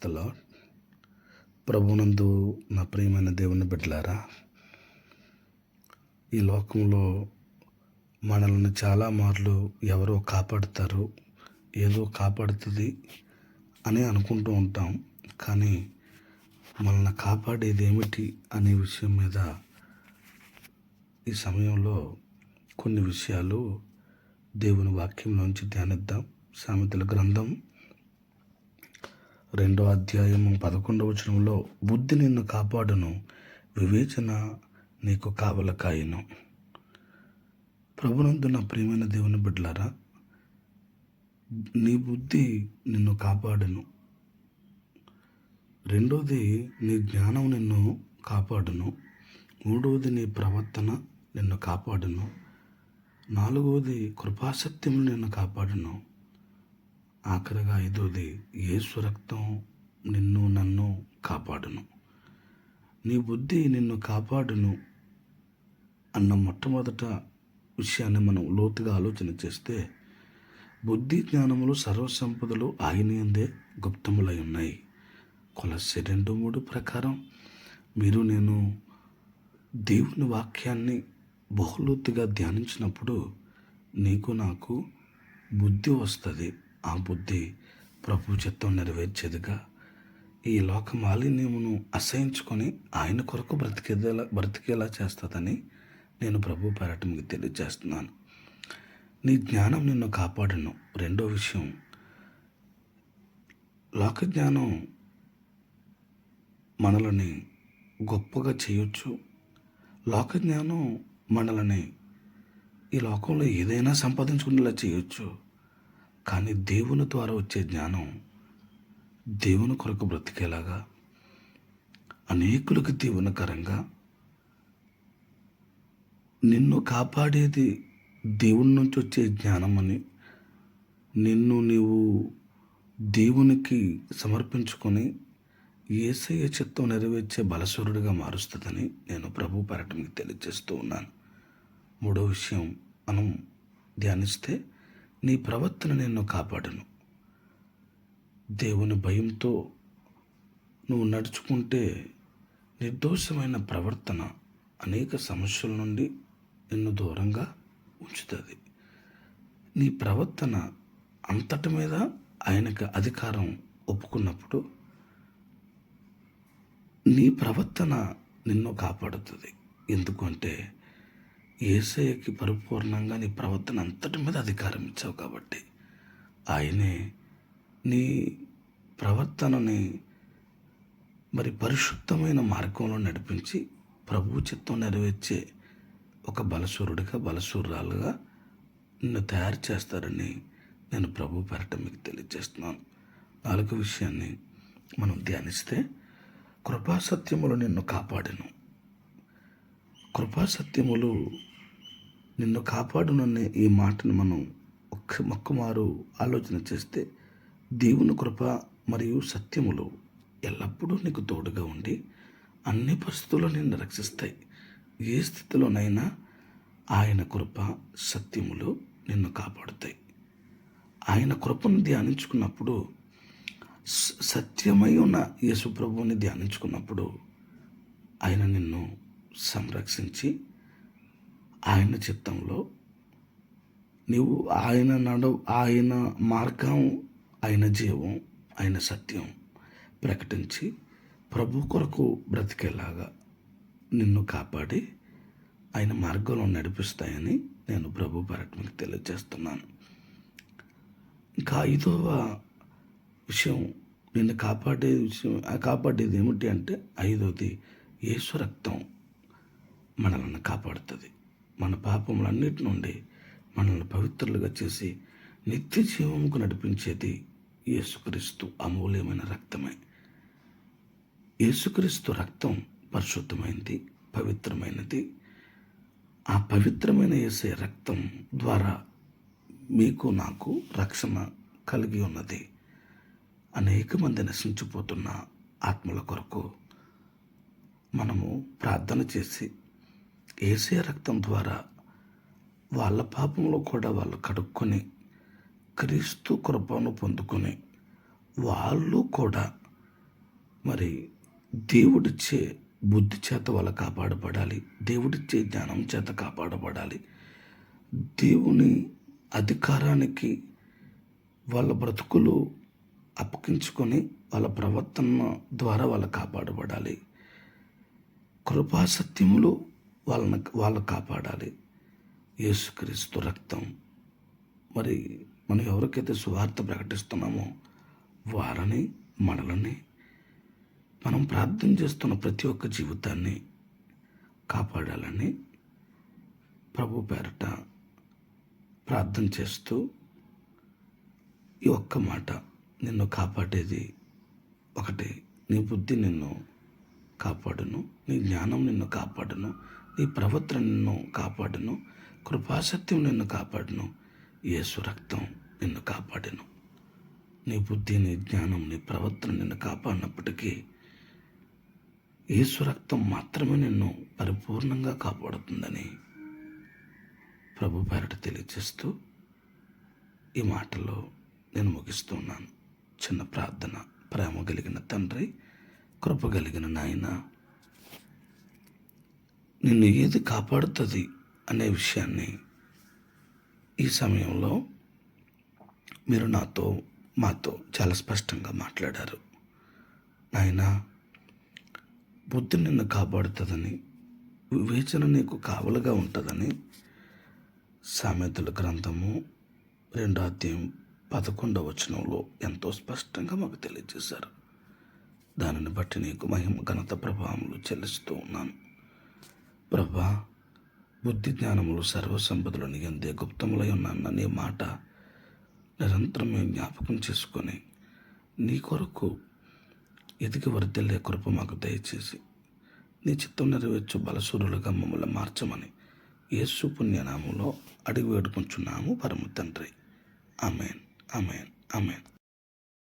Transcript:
The lord. ప్రభునందు నా ప్రియమైన దేవుని బిడ్డలారా, ఈ లోకంలో మనల్ని చాలా మార్లు ఎవరో కాపాడుతారు, ఏదో కాపాడుతుంది అని అనుకుంటూ ఉంటాం. కానీ మనల్ని కాపాడేది ఏమిటి అనే విషయం మీద ఈ సమయంలో కొన్ని విషయాలు దేవుని వాక్యంలోంచి ధ్యానిద్దాం. సామెతల గ్రంథం 2వ అధ్యాయము 11వ వచనంలో, బుద్ధి నిన్ను కాపాడును, వివేచన నీకు కావల కాయును. ప్రభునందు నా ప్రియమైన దేవుని బిడ్డలారా, నీ బుద్ధి నిన్ను కాపాడును. రెండోది, నీ జ్ఞానం నిన్ను కాపాడును. మూడవది, నీ ప్రవర్తన నిన్ను కాపాడును. నాలుగవది, కృపాసత్యములు నిన్ను కాపాడును. ఆఖరిగా ఐదోది, యేసు రక్తం నిన్ను నన్ను కాపాడును. నీ బుద్ధి నిన్ను కాపాడును అన్న మొట్టమొదట విషయాన్ని మనం లోతుగా ఆలోచన చేస్తే, బుద్ధి జ్ఞానములు సర్వసంపదలు ఆయన యందే గుప్తములై ఉన్నాయి. కొలస్సీ 2:3 ప్రకారం మీరు నేను దేవుని వాక్యాన్ని బహులోతుగా ధ్యానించినప్పుడు నీకు నాకు బుద్ధి వస్తుంది. ఆ బుద్ధి ప్రభు చిత్తం నెరవేర్చేదిగా ఈ లోక మాలిన్యమును అసహించుకొని ఆయన కొరకు బ్రతికేలా చేస్తుందని నేను ప్రభు పేరట మీకు తెలియజేస్తున్నాను. నీ జ్ఞానం నిన్ను కాపాడును. రెండో విషయం, లోక జ్ఞానం మనల్ని గొప్పగా చేయొచ్చు. లోక జ్ఞానం మనల్ని ఈ లోకంలో ఏదైనా సంపాదించుకునేలా చేయొచ్చు. కానీ దేవుని ద్వారా వచ్చే జ్ఞానం దేవుని కొరకు బ్రతికేలాగా, అనేకులకు దీవెనకరంగా, నిన్ను కాపాడేది దేవుని నుంచి వచ్చే జ్ఞానం అని, నీవు దేవునికి సమర్పించుకొని యేసయ్య చిత్తం నెరవేర్చే బలస్వరుడిగా మారుస్తుందని నేను ప్రభు పేరట మీకు తెలియజేస్తూ ఉన్నాను. మూడో విషయం మనం ధ్యానిస్తే, నీ ప్రవర్తన నిన్ను కాపాడును. దేవుని భయంతో నువ్వు నడుచుకుంటే నిర్దోషమైన ప్రవర్తన అనేక సమస్యల నుండి నిన్ను దూరంగా ఉంచుతుంది. నీ ప్రవర్తన అంతటి మీద ఆయనకు అధికారం ఒప్పుకున్నప్పుడు నీ ప్రవర్తన నిన్ను కాపాడుతుంది. ఎందుకంటే యేసయ్యకి పరిపూర్ణంగా నీ ప్రవర్తన అంతటి మీద అధికారం ఇచ్చావు కాబట్టి ఆయనే నీ ప్రవర్తనని పరిశుద్ధమైన మార్గంలో నడిపించి ప్రభు చిత్తం నెరవేర్చే ఒక బలశూరాలుగా నిన్ను తయారు చేస్తారని నేను ప్రభు పేరట మీకు తెలియజేస్తున్నాను. నాలుగో విషయాన్ని మనం ధ్యానిస్తే, కృపాసత్యములు నిన్ను కాపాడును. కృపాసత్యములు నిన్ను కాపాడుననే ఈ మాటను మనం ఒక్కమారు ఆలోచన చేస్తే, దేవుని కృప మరియు సత్యములు ఎల్లప్పుడూ నీకు తోడుగా ఉండి అన్ని పరిస్థితుల్లో నిన్ను రక్షిస్తాయి. ఏ స్థితిలోనైనా ఆయన కృప సత్యములు నిన్ను కాపాడుతాయి. ఆయన కృపను ధ్యానించుకున్నప్పుడు, సత్యమై ఉన్న యేసు ప్రభువుని ధ్యానించుకున్నప్పుడు ఆయన నిన్ను సంరక్షించి ఆయన చిత్తంలో నీవు ఆయన మార్గం, ఆయన జీవం, ఆయన సత్యం ప్రకటించి ప్రభు కొరకు బ్రతికేలాగా నిన్ను కాపాడి ఆయన మార్గంలో నడిపిస్తాయని నేను ప్రభు పేరట మీకు తెలియజేస్తున్నాను. ఇంకా ఐదవ విషయం, నిన్ను కాపాడేది ఏమిటి అంటే, ఐదవది, యేసు రక్తం మనల్ని కాపాడుతుంది. మన పాపములన్నిటి నుండి మనల్ని పవిత్రులుగా చేసి నిత్య జీవముకు నడిపించేది యేసుక్రీస్తు అమూల్యమైన రక్తమే. యేసుక్రీస్తు రక్తం పరిశుద్ధమైనది, పవిత్రమైనది. ఆ పవిత్రమైన యేసయ్య రక్తం ద్వారా మీకు నాకు రక్షణ కలిగి ఉన్నది. అనేక మంది నశించిపోతున్న ఆత్మల కొరకు మనము ప్రార్థన చేసి యేసయ్య రక్తం ద్వారా వాళ్ళ పాపంలో కూడా వాళ్ళు కడుక్కొని క్రీస్తు కృపను పొందుకొని వాళ్ళు కూడా మరి దేవుడిచ్చే బుద్ధి చేత వాళ్ళు కాపాడబడాలి. దేవుడిచ్చే జ్ఞానం చేత కాపాడబడాలి. దేవుని అధికారానికి వాళ్ళ బ్రతుకులు అప్పగించుకొని వాళ్ళ ప్రవర్తన ద్వారా వాళ్ళు కాపాడబడాలి. కృపాసత్యములు వాళ్ళు కాపాడాలి. యేసుక్రీస్తు రక్తం, మరి మనం ఎవరికైతే సువార్త ప్రకటిస్తున్నామో వారిని, మనల్ని, మనం ప్రార్థన చేస్తున్న ప్రతి ఒక్క జీవితాన్ని కాపాడాలని ప్రభు పేరట ప్రార్థన చేస్తూ ఈ ఒక్క మాట, నిన్ను కాపాడేది ఒకటి, నీ బుద్ధి నిన్ను కాపాడును, నీ జ్ఞానం నిన్ను కాపాడును, నీ ప్రవర్తన నిన్ను కాపాడును, కృపాసత్యం నిన్ను కాపాడును, యేసు రక్తం నిన్ను కాపాడును. నీ బుద్ధి, నీ జ్ఞానం, నీ ప్రవర్తన నిన్ను కాపాడినప్పటికీ యేసు రక్తం మాత్రమే నిన్ను పరిపూర్ణంగా కాపాడుతుందని ప్రభు పేరట తెలియజేస్తూ ఈ మాటలో నేను ముగిస్తున్నాను. చిన్న ప్రార్థన. ప్రేమ కలిగిన తండ్రి, కృప కలిగిన నాయన, నిన్ను ఏది కాపాడుతుంది అనే విషయాన్ని ఈ సమయంలో మీరు మాతో చాలా స్పష్టంగా మాట్లాడారు. నాయన, బుద్ధి నిన్ను కాపాడుతుందని, వివేచన నీకు కావలుగా ఉంటుందని సామెతల గ్రంథము 2వ అధ్యాయం 11వ వచనంలో ఎంతో స్పష్టంగా మాకు తెలియజేశారు. దానిని బట్టి నీకు మహిమ, ఘనత, ప్రభావములు చెల్లిస్తూ ఉన్నాను. ప్రభా, బుద్ధి జ్ఞానములు సర్వసంపదలు నీ యందే గుప్తములై ఉన్నాన్న నీ మాట నిరంతరం మేము జ్ఞాపకం చేసుకొని నీ కొరకు ఎదిగి వర్ధిల్లే కృప మాకు దయచేసి నీ చిత్తం నెరవేర్చు బలసూరులుగా మమ్మల్ని మార్చమని యేసు పుణ్యనామంలో అడిగి వేడుకుంటున్నాము పరమ తండ్రి. ఆమేన్, ఆమేన్, ఆమేన్.